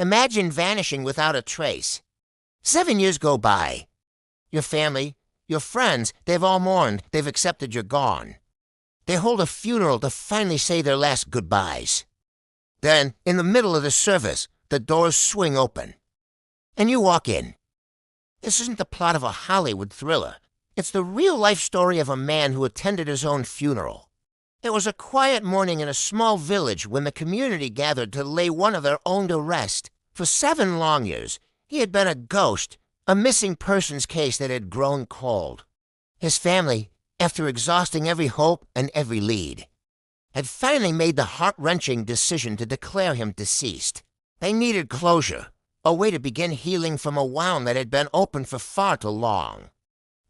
Imagine vanishing without a trace. 7 years go by. Your family, your friends, they've all mourned. They've accepted you're gone. They hold a funeral to finally say their last goodbyes. Then, in the middle of the service, the doors swing open. And you walk in. This isn't the plot of a Hollywood thriller. It's the real-life story of a man who attended his own funeral. It was a quiet morning in a small village when the community gathered to lay one of their own to rest. For 7 long years, he had been a ghost, a missing persons case that had grown cold. His family, after exhausting every hope and every lead, had finally made the heart-wrenching decision to declare him deceased. They needed closure, a way to begin healing from a wound that had been open for far too long.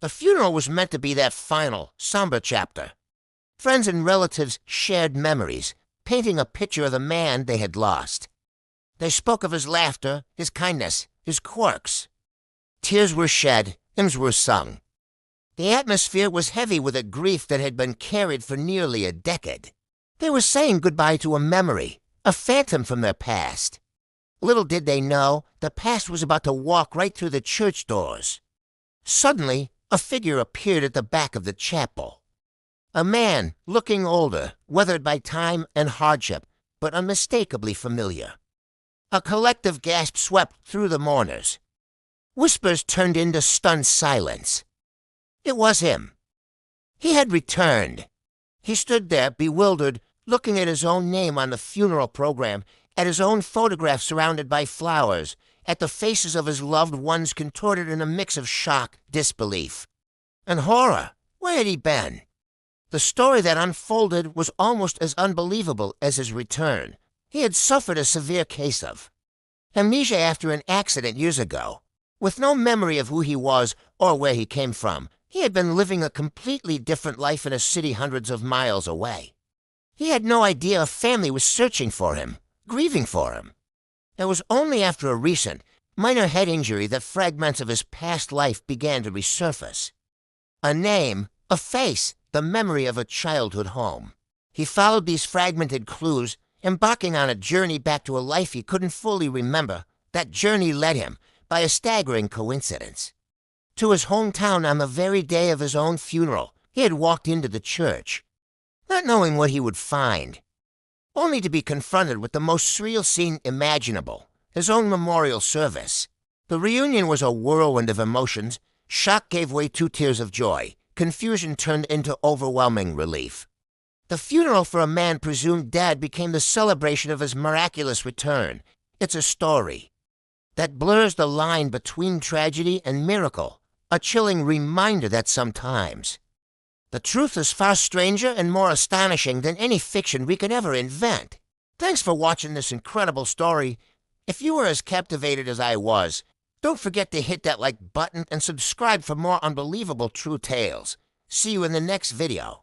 The funeral was meant to be that final, somber chapter. Friends and relatives shared memories, painting a picture of the man they had lost. They spoke of his laughter, his kindness, his quirks. Tears were shed, hymns were sung. The atmosphere was heavy with a grief that had been carried for nearly a decade. They were saying goodbye to a memory, a phantom from their past. Little did they know, the past was about to walk right through the church doors. Suddenly, a figure appeared at the back of the chapel. A man, looking older, weathered by time and hardship, but unmistakably familiar. A collective gasp swept through the mourners. Whispers turned into stunned silence. It was him. He had returned. He stood there, bewildered, looking at his own name on the funeral program, at his own photograph surrounded by flowers, at the faces of his loved ones contorted in a mix of shock, disbelief, and horror. Where had he been? The story that unfolded was almost as unbelievable as his return. He had suffered a severe case of amnesia after an accident years ago. With no memory of who he was or where he came from, he had been living a completely different life in a city hundreds of miles away. He had no idea a family was searching for him, grieving for him. It was only after a recent, minor head injury that fragments of his past life began to resurface. A name, a face, the memory of a childhood home. He followed these fragmented clues, embarking on a journey back to a life he couldn't fully remember. That journey led him, by a staggering coincidence, to his hometown on the very day of his own funeral. He had walked into the church, not knowing what he would find, only to be confronted with the most surreal scene imaginable, his own memorial service. The reunion was a whirlwind of emotions. Shock gave way to tears of joy. Confusion turned into overwhelming relief. The funeral for a man presumed dead became the celebration of his miraculous return. It's a story that blurs the line between tragedy and miracle, a chilling reminder that sometimes the truth is far stranger and more astonishing than any fiction we could ever invent. Thanks for watching this incredible story. If you were as captivated as I was, don't forget to hit that like button and subscribe for more unbelievable true tales. See you in the next video.